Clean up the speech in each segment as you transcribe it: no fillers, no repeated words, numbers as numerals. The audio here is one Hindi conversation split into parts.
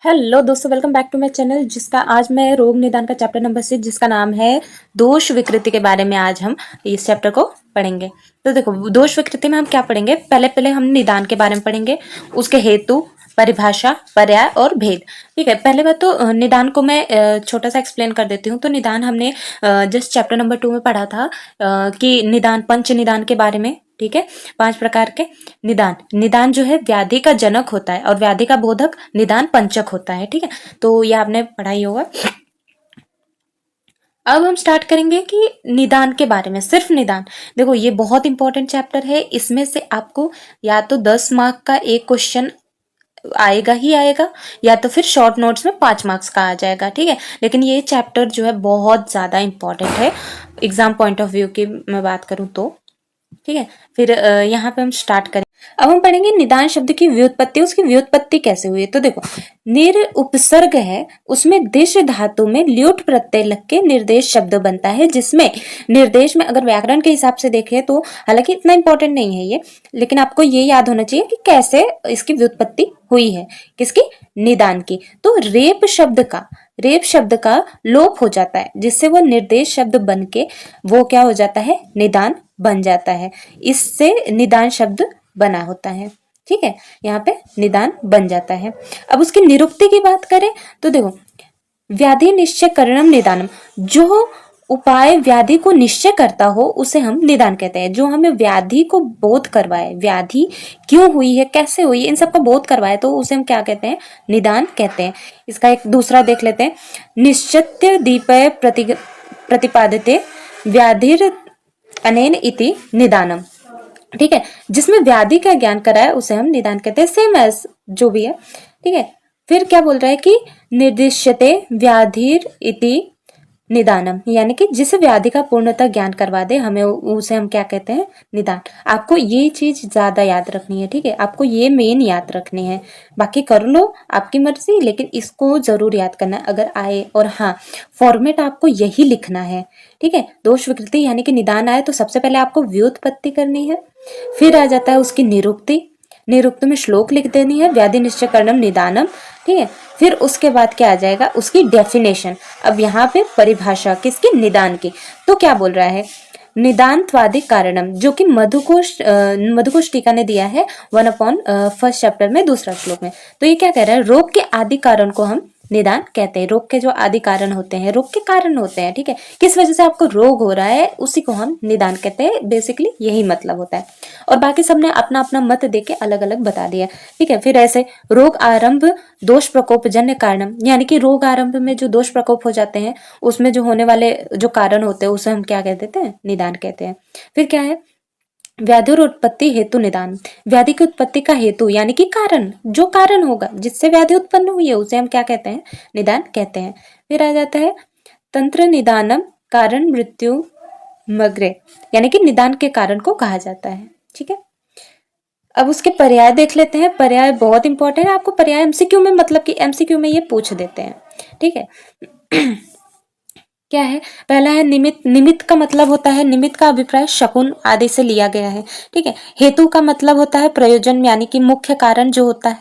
हेलो दोस्तों, welcome back to my channel. जिसका आज मैं रोग निदान का चैप्टर नंबर 6 जिसका नाम है दोष विकृति के बारे में आज हम इस चैप्टर को पढ़ेंगे। तो देखो, दोष विकृति में हम क्या पढ़ेंगे, पहले हम निदान के बारे में पढ़ेंगे, उसके हेतु, परिभाषा, पर्याय और भेद। ठीक है, पहले बात तो निदान को मैं छोटा सा एक्सप्लेन कर देती हूँ। तो निदान हमने जस्ट चैप्टर नंबर 2 में पढ़ा था कि निदान, पंच निदान के बारे में। ठीक है, 5 प्रकार के निदान। निदान जो है व्याधि का जनक होता है और व्याधि का बोधक निदान पंचक होता है। ठीक है, तो ये आपने पढ़ा ही होगा। अब हम स्टार्ट करेंगे कि निदान के बारे में, सिर्फ निदान। देखो, ये बहुत इंपॉर्टेंट चैप्टर है। इसमें से आपको या तो 10 मार्क का एक क्वेश्चन आएगा ही आएगा, या तो फिर शॉर्ट नोट्स में 5 मार्क्स का आ जाएगा। ठीक है, लेकिन ये चैप्टर जो है बहुत ज्यादा इंपॉर्टेंट है एग्जाम पॉइंट ऑफ व्यू की मैं बात करूं तो। ठीक है, फिर यहाँ पे हम स्टार्ट करें। अब हम पढ़ेंगे निदान शब्द की व्युत्पत्ति। उसकी व्युत्पत्ति कैसे हुई है। तो देखो, निर उपसर्ग है, उसमें दिश धातु में ल्यूट प्रत्यय लग के निर्देश शब्द बनता है, जिसमें निर्देश में अगर व्याकरण के हिसाब से देखें तो हालांकि इतना इंपॉर्टेंट नहीं है ये, लेकिन आपको ये याद होना चाहिए कि कैसे इसकी व्युत्पत्ति हुई है। किसकी? निदान की। तो रेप शब्द का लोप हो जाता है, जिससे वो निर्देश शब्द बन के वो क्या हो जाता है, निदान बन जाता है। इससे निदान शब्द बना होता है। ठीक है, यहाँ पे निदान बन जाता है। अब उसकी निरुक्ति की बात करें तो देखो, व्याधि निश्चय करणम निदानम, जो उपाय व्याधि को निश्चय करता हो उसे हम निदान कहते हैं। जो हमें व्याधि को बोध करवाए, व्याधि क्यों हुई है, कैसे हुई है, इन सब का बोध करवाए, तो उसे हम क्या कहते हैं, निदान कहते हैं। इसका एक दूसरा देख लेते हैं, निश्चित्य दीपय प्रतिपादते व्याधिर अनेन इति निदानम। ठीक है, जिसमें व्याधि का ज्ञान कराए उसे हम निदान कहते हैं, सेम एज जो भी है। ठीक है, फिर क्या बोल रहा है कि निर्दिश्यते व्याधिर इति निदानम, यानी कि जिस व्याधि का पूर्णतः ज्ञान करवा दे हमें, उसे हम क्या कहते हैं, निदान। आपको ये चीज ज्यादा याद रखनी है। ठीक है, आपको ये मेन याद रखनी है, बाकी कर लो आपकी मर्जी, लेकिन इसको जरूर याद करना अगर आए। और हाँ, फॉर्मेट आपको यही लिखना है। ठीक है, दोष विकृति यानी कि निदान आए तो सबसे पहले आपको व्युत्पत्ति करनी है, फिर आ जाता है उसकी निरुक्ति, निरुक्त में श्लोक लिख देनी है, व्याधि निश्चय करणम निदानम। ठीक है, फिर उसके बाद क्या आ जाएगा, उसकी डेफिनेशन। अब यहाँ पे परिभाषा किसकी, निदान की। तो क्या बोल रहा है, निदान त्वादि कारणम, जो कि मधुकोश टीका ने दिया है 1/1 चैप्टर में दूसरा श्लोक में। तो ये क्या कह रहा है, रोग के आदि कारण को हम निदान कहते हैं। रोग के जो आदि कारण होते हैं, रोग के कारण होते हैं। ठीक है, किस वजह से आपको रोग हो रहा है उसी को हम निदान कहते हैं। बेसिकली यही मतलब होता है, और बाकी सबने अपना अपना मत देके अलग अलग बता दिया। ठीक है, फिर ऐसे रोग आरंभ दोष प्रकोप जन्य कारणम, यानी कि रोग आरंभ में जो दोष प्रकोप हो जाते हैं उसमें जो होने वाले जो कारण होते हैं उसे हम क्या कह देते हैं, निदान कहते हैं। फिर क्या है, व्याधि और उत्पत्ति हेतु निदान, व्याधि की उत्पत्ति का हेतु यानी कि कारण, जो कारण होगा जिससे व्याधि उत्पन्न हुई है उसे हम क्या कहते हैं, निदान कहते हैं। फिर आ जाता है तंत्र निदानम, कारण मृत्यु मग्रे, यानी कि निदान के कारण को कहा जाता है। ठीक है, अब उसके पर्याय देख लेते हैं। पर्याय बहुत इंपॉर्टेंट है, आपको पर्याय एमसीक्यू में, मतलब कि एमसीक्यू में ये पूछ देते हैं। ठीक है क्या है, पहला है निमित्त। निमित्त का मतलब होता है, निमित्त का अभिप्राय शकुन आदि से लिया गया है। ठीक है, हेतु का मतलब होता है प्रयोजन, यानी कि मुख्य कारण जो होता है।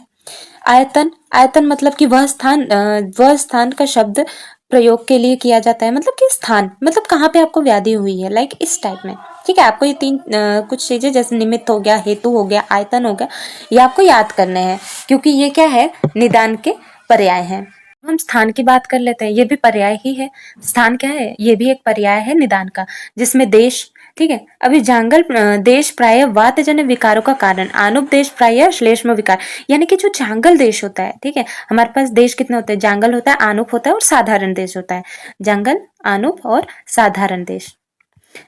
आयतन, आयतन मतलब कि वह स्थान का शब्द प्रयोग के लिए किया जाता है, मतलब कि स्थान, मतलब कहाँ पे आपको व्याधि हुई है, लाइक इस टाइप में। ठीक है, आपको ये तीन कुछ चीजें जैसे निमित्त हो गया, हेतु हो गया, आयतन हो गया, ये आपको याद करने हैं, क्योंकि ये क्या है, निदान के पर्याय हैं। हम स्थान की बात कर लेते हैं, ये भी पर्याय ही है। स्थान क्या है, ये भी एक पर्याय है निदान का, जिसमें देश। ठीक है, अभी जांगल देश प्राय वातजन्य विकारों का कारण, आनुप देश प्राय श्लेष्म विकार, यानी कि जो जांगल देश होता है। ठीक है, हमारे पास देश कितने होते हैं, जांगल होता है, आनुप होता है और साधारण देश होता है। जांगल, आनुप और साधारण देश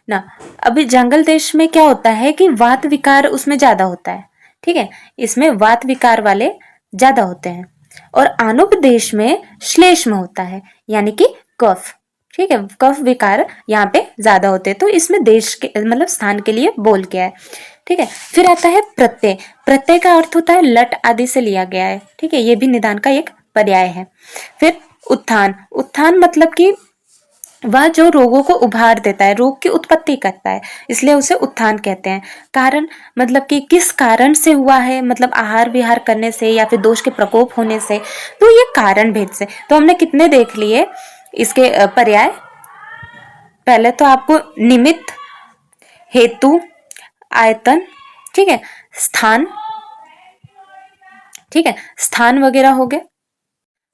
ना। अभी जंगल देश में क्या होता है कि वात विकार उसमें ज्यादा होता है। ठीक है, इसमें वात विकार वाले ज्यादा होते हैं, और आनुप देश में श्लेष्म होता है, यानी कि कफ। ठीक है, कफ विकार यहाँ पे ज्यादा होते हैं, तो इसमें देश के मतलब स्थान के लिए बोल गया है। ठीक है, फिर आता है प्रत्यय। प्रत्यय का अर्थ होता है लट आदि से लिया गया है। ठीक है, ये भी निदान का एक पर्याय है। फिर उत्थान, उत्थान मतलब कि वह जो रोगों को उभार देता है, रोग की उत्पत्ति करता है, इसलिए उसे उत्थान कहते हैं। कारण मतलब कि किस कारण से हुआ है, मतलब आहार विहार करने से या फिर दोष के प्रकोप होने से, तो ये कारण भेद से। तो हमने कितने देख लिए इसके पर्याय। पहले तो आपको निमित्त, हेतु, आयतन, ठीक है, स्थान, ठीक है, स्थान वगैरह हो गया।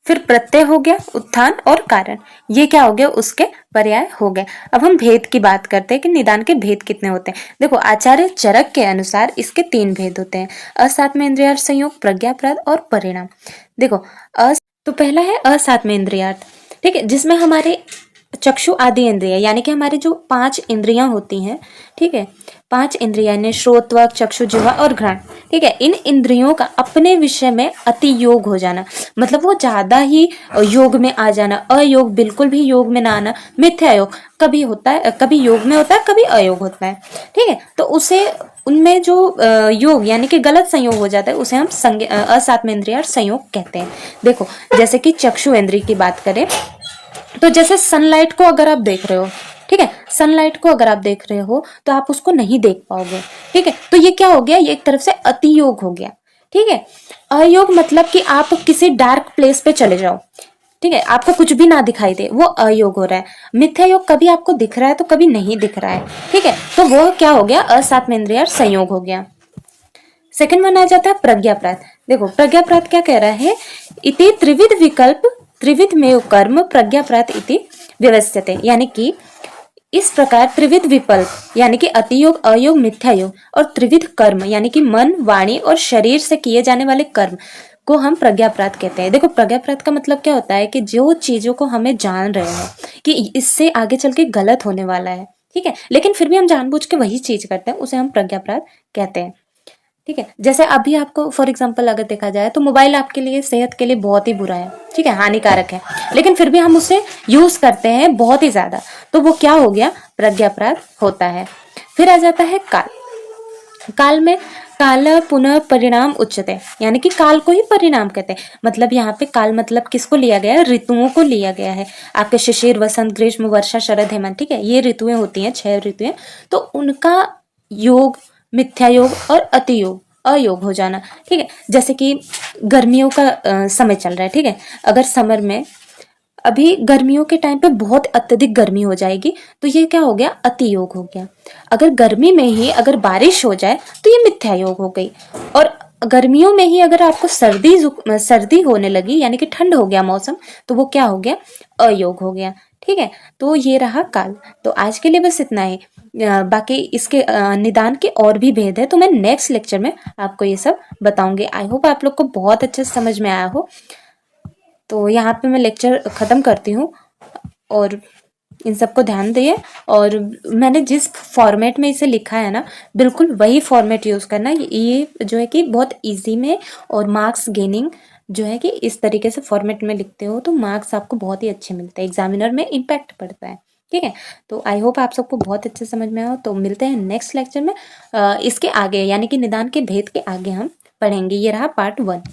फिर प्रत्यय हो गया, उत्थान और कारण, ये क्या हो गया, उसके पर्याय हो गए। अब हम भेद की बात करते हैं कि निदान के भेद कितने होते हैं। देखो आचार्य चरक के अनुसार इसके 3 भेद होते हैं, असात्म इंद्रियार्थ संयोग, प्रज्ञाप्रद और परिणाम। देखो तो पहला है असात्म इंद्रियार्थ, ठीक है, जिसमें हमारे चक्षु आदि इंद्रिया यानी कि हमारी जो 5 इंद्रियां होती हैं, ठीक है, 5 इंद्रियां ने श्रोत, त्वक, चक्षु, जिह्वा और घ्राण, ठीक है, इन इंद्रियों का अपने विषय में अति योग हो जाना, मतलब वो ज्यादा ही योग में आ जाना, अयोग बिल्कुल भी योग में ना आना, मिथ्या योग कभी होता है, कभी योग में होता है, कभी अयोग होता है, ठीक है, तो उसे उनमें जो योग यानी कि गलत संयोग हो जाता है उसे हम असात्म इंद्रिय संयोग कहते हैं। देखो जैसे कि चक्षु इंद्रिय की बात करें तो जैसे सनलाइट को अगर आप देख रहे हो, ठीक है, सनलाइट को अगर आप देख रहे हो तो आप उसको नहीं देख पाओगे, ठीक है, तो ये क्या हो गया, ये एक तरफ से अति योग हो गया, ठीक है। अयोग मतलब कि आप किसी डार्क प्लेस पे चले जाओ, ठीक है, आपको कुछ भी ना दिखाई दे, वो अयोग हो रहा है। मिथ्या योग कभी आपको दिख रहा है तो कभी नहीं दिख रहा है, ठीक है, तो वो क्या हो गया, असात्म इंद्रिय संयोग हो गया। सेकंड वन आ जाता है प्रज्ञाप्रात। देखो प्रज्ञाप्रात क्या कह रहा है, इति त्रिविध विकल्प त्रिविध में कर्म प्रज्ञाप्रात इति व्यवस्थित, यानी कि इस प्रकार त्रिविध विकल्प यानी कि अतियोग, अयोग, मिथ्या योग और त्रिविध कर्म यानी कि मन, वाणी और शरीर से किए जाने वाले कर्म को हम प्रज्ञाप्रात कहते हैं। देखो प्रज्ञाप्रात का मतलब क्या होता है कि जो चीजों को हमें जान रहे हैं कि इससे आगे चल के गलत होने वाला है, ठीक है, लेकिन फिर भी हम जानबूझ के वही चीज करते हैं, उसे हम प्रज्ञाप्रात कहते हैं, ठीक है। जैसे अभी आपको फॉर एग्जांपल अगर देखा जाए तो मोबाइल आपके लिए सेहत के लिए बहुत ही बुरा है, ठीक है, हानिकारक है, लेकिन फिर भी हम उसे यूज करते हैं बहुत ही ज्यादा, तो वो क्या हो गया, प्रज्ञाप्रात होता है। फिर आ जाता है काल। काल में काल पुनः परिणाम उच्चते, यानी कि काल को ही परिणाम कहते हैं। मतलब यहाँ पे काल मतलब किसको लिया गया है, ऋतुओं को लिया गया है। आपके शिशिर, वसंत, ग्रीष्म, वर्षा, शरद, हेमंत, ठीक है, ये ऋतुएं होती हैं, 6 ऋतुएं, तो उनका योग, मिथ्या योग और अति योग, अयोग हो जाना, ठीक है। जैसे कि गर्मियों का समय चल रहा है, ठीक है, अगर समर में अभी गर्मियों के टाइम पे बहुत अत्यधिक गर्मी हो जाएगी तो ये क्या हो गया, अति योग हो गया। अगर गर्मी में ही अगर बारिश हो जाए तो ये मिथ्या योग हो गई। और गर्मियों में ही अगर आपको सर्दी होने लगी यानी कि ठंड हो गया मौसम, तो वो क्या हो गया, अयोग हो गया, ठीक है। तो ये रहा काल। तो आज के लिए बस इतना ही। बाकी इसके निदान के और भी भेद है तो मैं नेक्स्ट लेक्चर में आपको ये सब बताऊंगी। आई होप आप लोग को बहुत अच्छे से समझ में आया हो। तो यहाँ पे मैं लेक्चर ख़त्म करती हूँ और इन सबको ध्यान दिए। और मैंने जिस फॉर्मेट में इसे लिखा है ना, बिल्कुल वही फॉर्मेट यूज़ करना। ये जो है कि बहुत इजी में और मार्क्स गेनिंग जो है कि इस तरीके से फॉर्मेट में लिखते हो तो मार्क्स आपको बहुत ही अच्छे मिलते हैं, एग्जामिनर में इम्पैक्ट पड़ता है, ठीक है। तो आई होप आप सबको बहुत अच्छे समझ में आया। तो मिलते हैं नेक्स्ट लेक्चर में। इसके आगे यानी कि निदान के भेद के आगे हम पढ़ेंगे। ये रहा पार्ट 1।